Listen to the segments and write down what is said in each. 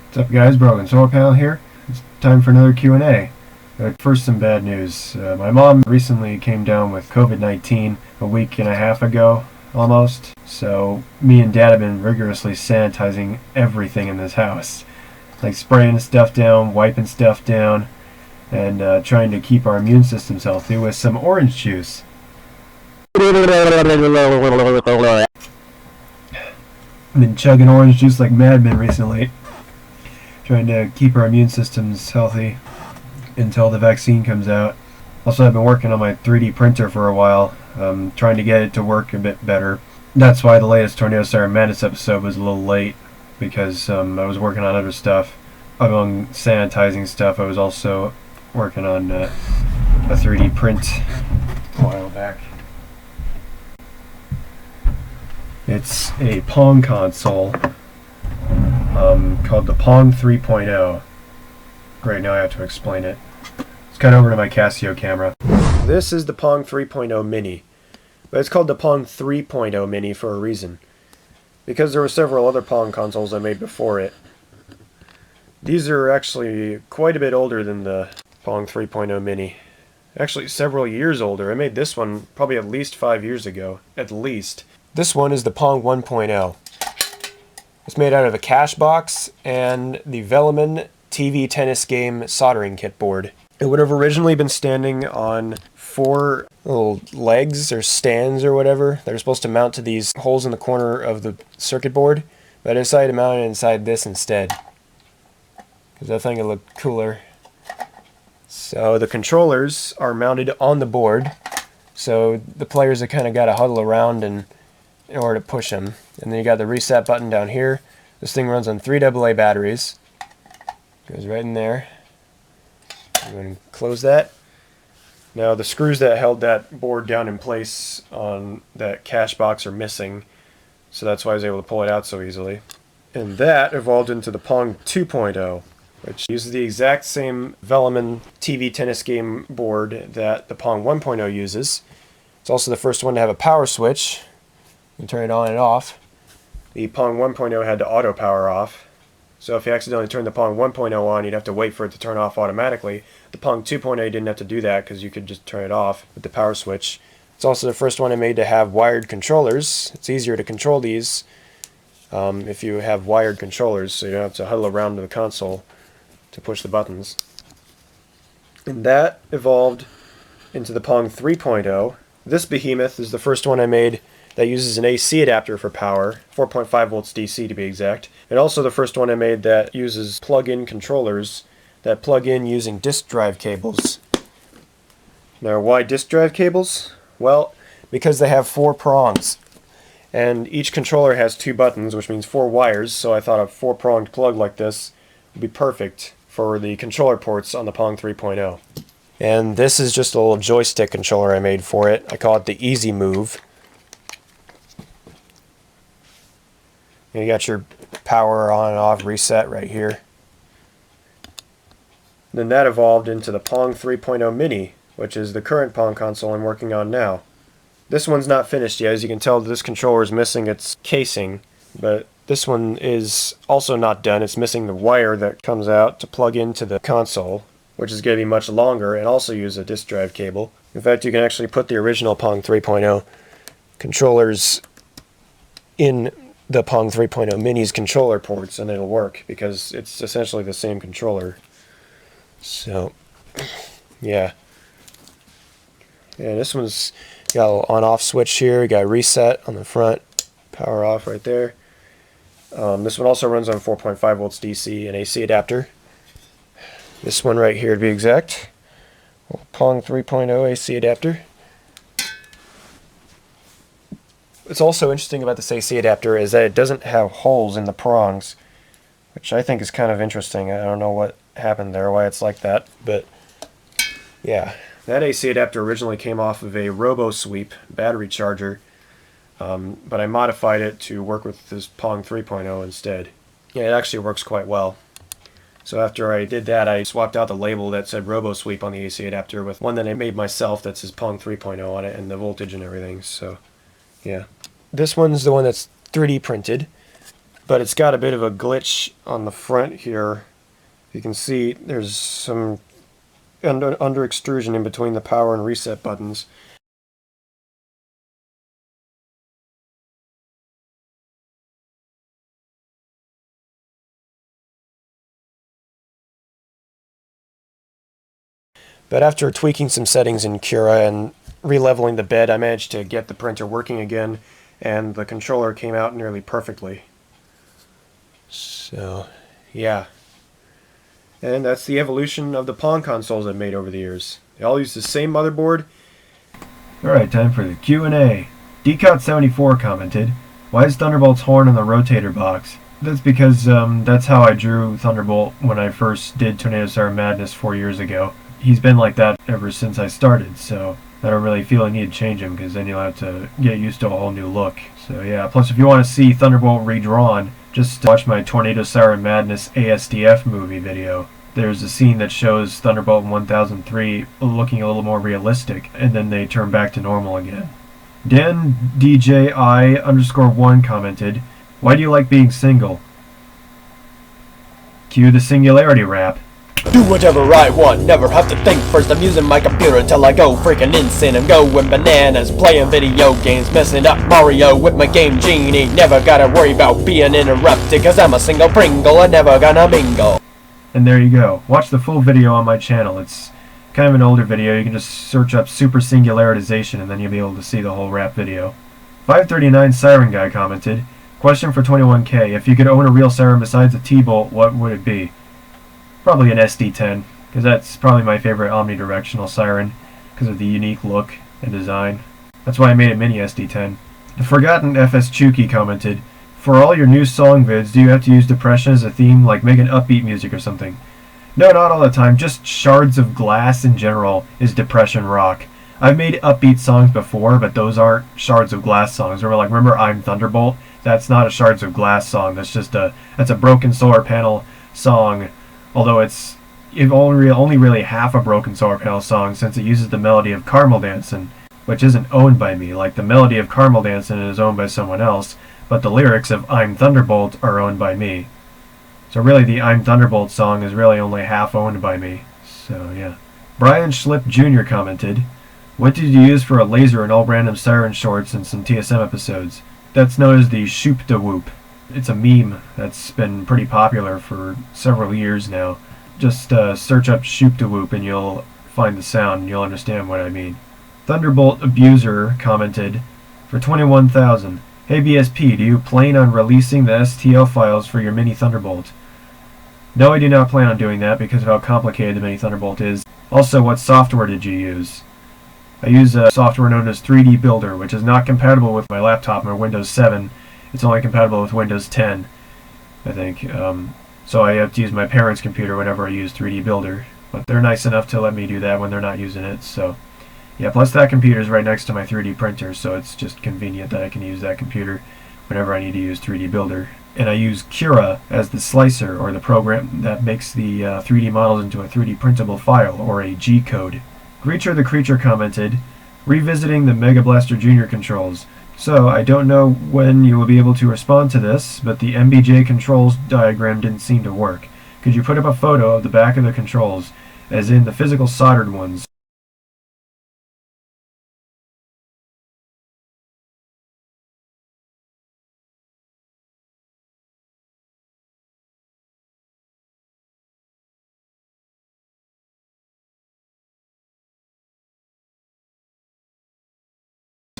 What's up guys, Broken Solar Panel here. It's time for another Q&A. First, some bad news. My mom recently came down with COVID-19 a week and a half ago, almost. So me and Dad have been rigorously sanitizing everything in this house. Like spraying stuff down, wiping stuff down, and trying to keep our immune systems healthy with some orange juice. I've been chugging orange juice like madmen recently, trying to keep our immune systems healthy until the vaccine comes out. Also, I've been working on my 3D printer for a while, trying to get it to work a bit better. That's why the latest Tornado Siren Madness episode was a little late, because I was working on other stuff. Among sanitizing stuff, I was also working on a 3D print a while back. It's a Pong console called the Pong 3.0. Great, now I have to explain it. Let's cut over to my Casio camera. This is the Pong 3.0 Mini, but it's called the Pong 3.0 Mini for a reason. Because there were several other Pong consoles I made before it. These are actually quite a bit older than the Pong 3.0 Mini. Actually, several years older. I made this one probably at least 5 years ago, at least. This one is the Pong 1.0. It's made out of a cash box and the Velleman TV tennis game soldering kit board. It would have originally been standing on 4 little legs or stands or whatever that are supposed to mount to these holes in the corner of the circuit board, but I decided to mount it inside this instead because I think it looked cooler. So the controllers are mounted on the board, so the players have kind of got to huddle around in order to push them. And then you got the reset button down here. This thing runs on 3 AA batteries. Goes right in there. I'm going to close that. Now the screws that held that board down in place on that cash box are missing, so that's why I was able to pull it out so easily. And that evolved into the Pong 2.0, which uses the exact same Velleman TV tennis game board that the Pong 1.0 uses. It's also the first one to have a power switch. You can turn it on and off. The Pong 1.0 had the auto power off, so if you accidentally turned the Pong 1.0 on, you'd have to wait for it to turn off automatically. The Pong 2.0 didn't have to do that because you could just turn it off with the power switch. It's also the first one I made to have wired controllers. It's easier to control these if you have wired controllers, so you don't have to huddle around to the console to push the buttons. And that evolved into the Pong 3.0. This behemoth is the first one I made that uses an AC adapter for power, 4.5 volts DC to be exact, and also the first one I made that uses plug-in controllers that plug in using disk drive cables. Now, why disk drive cables? Well, because they have 4 prongs, and each controller has 2 buttons, which means 4 wires, so I thought a 4-pronged plug like this would be perfect for the controller ports on the Pong 3.0. And this is just a little joystick controller I made for it. I call it the Easy Move. You got your power on and off reset right here. Then that evolved into the Pong 3.0 Mini, which is the current Pong console I'm working on now. This one's not finished yet. As you can tell, this controller is missing its casing, but this one is also not done. It's missing the wire that comes out to plug into the console, which is going to be much longer and also use a disk drive cable. In fact, you can actually put the original Pong 3.0 controllers in the Pong 3.0 Mini's controller ports and it'll work because it's essentially the same controller. So, yeah. And this one's got a little on-off switch here. You got reset on the front, power off right there. This one also runs on 4.5 volts DC and AC adapter. This one right here to be exact. Pong 3.0 AC adapter. What's also interesting about this AC adapter is that it doesn't have holes in the prongs, which I think is kind of interesting. I don't know what happened there, why it's like that, but yeah. That AC adapter originally came off of a RoboSweep battery charger, but I modified it to work with this Pong 3.0 instead. Yeah, it actually works quite well. So after I did that, I swapped out the label that said RoboSweep on the AC adapter with one that I made myself that says Pong 3.0 on it and the voltage and everything, so yeah. This one's the one that's 3D printed. but it's got a bit of a glitch on the front here. You can see there's some under extrusion in between the power and reset buttons. But after tweaking some settings in Cura and releveling the bed, I managed to get the printer working again, and the controller came out nearly perfectly. So, yeah. And that's the evolution of the Pong consoles I've made over the years. They all use the same motherboard. Alright, time for the Q&A. Decout74 commented, "Why is Thunderbolt's horn on the rotator box?" That's because that's how I drew Thunderbolt when I first did Tornado Siren Madness 4 years ago. He's been like that ever since I started, so I don't really feel I need to change him, because then you'll have to get used to a whole new look. So yeah, plus if you want to see Thunderbolt redrawn, just watch my Tornado Siren Madness ASDF movie video. There's a scene that shows Thunderbolt in 1003 looking a little more realistic, and then they turn back to normal again. Dan DJI_1 commented, "Why do you like being single?" Cue the singularity rap. Do whatever I want, never have to think first. I'm using my computer till I go freaking insane. I'm going bananas, playing video games, messing up Mario with my game genie. Never gotta worry about being interrupted, cause I'm a single Pringle and never gonna mingle. And there you go. Watch the full video on my channel. It's kind of an older video. You can just search up Super Singularitization and then you'll be able to see the whole rap video. 539 Siren Guy commented, "Question for 21K. If you could own a real siren besides a T-Bolt, what would it be?" Probably an SD10, because that's probably my favorite omnidirectional siren, because of the unique look and design. That's why I made a mini SD10. The Forgotten FS Chuki commented, "For all your new song vids, do you have to use depression as a theme, like making upbeat music or something?" No, not all the time. Just Shards of Glass in general is depression rock. I've made upbeat songs before, but those aren't Shards of Glass songs. Remember I'm Thunderbolt? That's not a Shards of Glass song. That's a Broken Solar Panel song. Although it's only really half a Broken Solar Panel song, since it uses the melody of Caramel Dancin', which isn't owned by me. Like, the melody of Caramel Dancin' is owned by someone else, but the lyrics of I'm Thunderbolt are owned by me. So really the I'm Thunderbolt song is really only half owned by me. So yeah. Brian Schlip Jr. commented, "What did you use for a laser in all random siren shorts and some TSM episodes?" That's known as the Shoop da Whoop. It's a meme that's been pretty popular for several years now. Just search up Shoop da Whoop and you'll find the sound and you'll understand what I mean. Thunderbolt Abuser commented, "For 21,000, hey BSP, do you plan on releasing the STL files for your Mini Thunderbolt?" No, I do not plan on doing that because of how complicated the Mini Thunderbolt is. Also, what software did you use? I use a software known as 3D Builder, which is not compatible with my laptop or Windows 7. It's only compatible with Windows 10, I think. So I have to use my parents' computer whenever I use 3D Builder. But they're nice enough to let me do that when they're not using it. So yeah, plus that computer is right next to my 3D printer, so it's just convenient that I can use that computer whenever I need to use 3D Builder. And I use Cura as the slicer, or the program that makes the 3D models into a 3D printable file, or a G-code. Greacher the Creature commented, "Revisiting the Mega Blaster Jr. controls. So, I don't know when you will be able to respond to this, but the MBJ controls diagram didn't seem to work. Could you put up a photo of the back of the controls, as in the physical soldered ones?"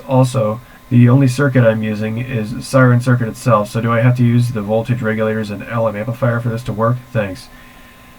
Also, the only circuit I'm using is the siren circuit itself, so do I have to use the voltage regulators and LM amplifier for this to work? Thanks.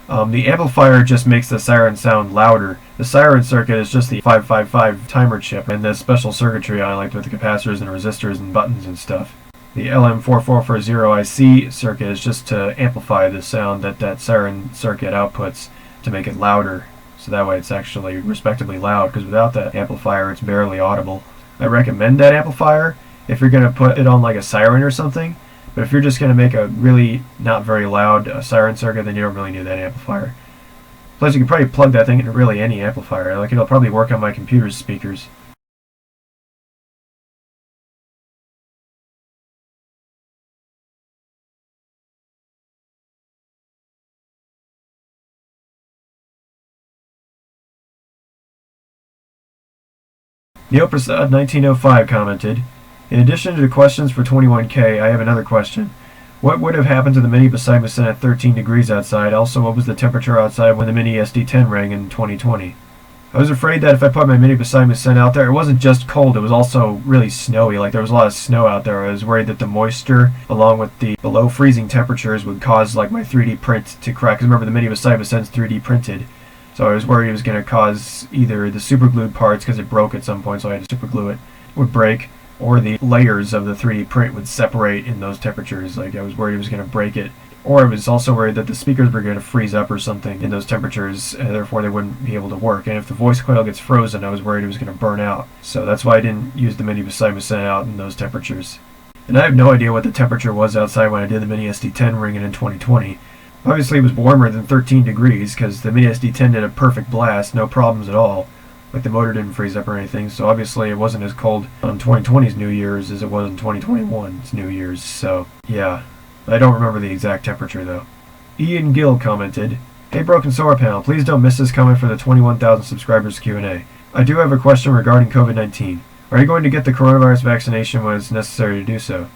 The amplifier just makes the siren sound louder. The siren circuit is just the 555 timer chip and the special circuitry on it, like with the capacitors and resistors and buttons and stuff. The LM4440IC circuit is just to amplify the sound that that siren circuit outputs to make it louder, so that way it's actually respectably loud, because without that amplifier it's barely audible. I recommend that amplifier if you're going to put it on like a siren or something, but if you're just going to make a really not very loud siren circuit, then you don't really need that amplifier. Plus you can probably plug that thing into really any amplifier, like it'll probably work on my computer's speakers. Neil Prasad 1905 commented, in addition to the questions for 21K, I have another question. What would have happened to the Mini beside me sent at 13 degrees outside? Also, what was the temperature outside when the Mini SD10 rang in 2020? I was afraid that if I put my Mini beside me sent out there, it wasn't just cold, it was also really snowy. Like, there was a lot of snow out there. I was worried that the moisture, along with the below freezing temperatures, would cause, like, my 3D print to crack. Because remember, the Mini beside me sends 3D printed. So I was worried it was going to cause either the super glued parts, because it broke at some point, so I had to super glue it, would break, or the layers of the 3D print would separate in those temperatures. Like, I was worried it was going to break it. Or I was also worried that the speakers were going to freeze up or something in those temperatures, and therefore they wouldn't be able to work. And if the voice coil gets frozen, I was worried it was going to burn out. So that's why I didn't use the Mini beside me sent out in those temperatures. And I have no idea what the temperature was outside when I did the Mini SD10 ringing in 2020. Obviously it was warmer than 13 degrees, because the Mini SD10 did a perfect blast, no problems at all. Like, the motor didn't freeze up or anything, so obviously it wasn't as cold on 2020's New Year's as it was on 2021's New Year's, so yeah. I don't remember the exact temperature, though. Ian Gill commented, Hey Broken Solar Panel, please don't miss this comment for the 21,000 subscribers Q&A. I do have a question regarding COVID-19. Are you going to get the coronavirus vaccination when it's necessary to do so?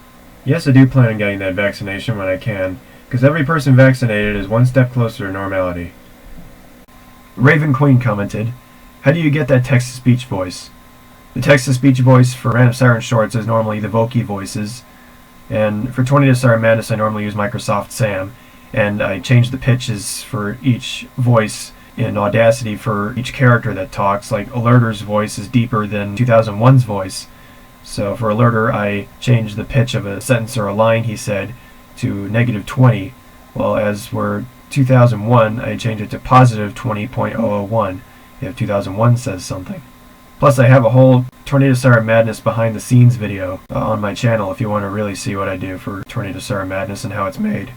Yes, I do plan on getting that vaccination when I can, because every person vaccinated is one step closer to normality. Raven Queen commented, How do you get that text-to-speech voice? The text-to-speech voice for Random Siren Shorts is normally the Voki voices, and for 20 to Start Madness I normally use Microsoft Sam, and I change the pitches for each voice in Audacity for each character that talks. Like, Alerter's voice is deeper than 2001's voice, so for Alerter I change the pitch of a sentence or a line he said to -20, well, as for 2001 I change it to positive 20.001 if 2001 says something. Plus, I have a whole Tornado Star Madness behind the scenes video on my channel if you want to really see what I do for Tornado Star Madness and how it's made.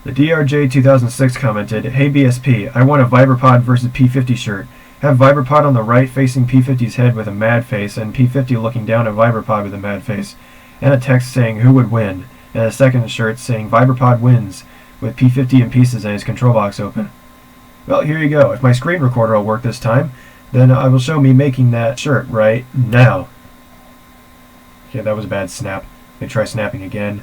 The DRJ2006 commented, Hey BSP, I want a Vibrapod versus P50 shirt. Have Vibrapod on the right facing P50's head with a mad face, and P50 looking down at Vibrapod with a mad face, and a text saying who would win, and a second shirt saying Vibrapod wins, with P50 in pieces and his control box open. Well, here you go. If my screen recorder will work this time, then I will show me making that shirt right now. Okay, that was a bad snap. Let me try snapping again.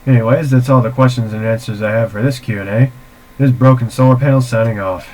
Anyways, that's all the questions and answers I have for this Q&A. This is Broken Solar Panel signing off.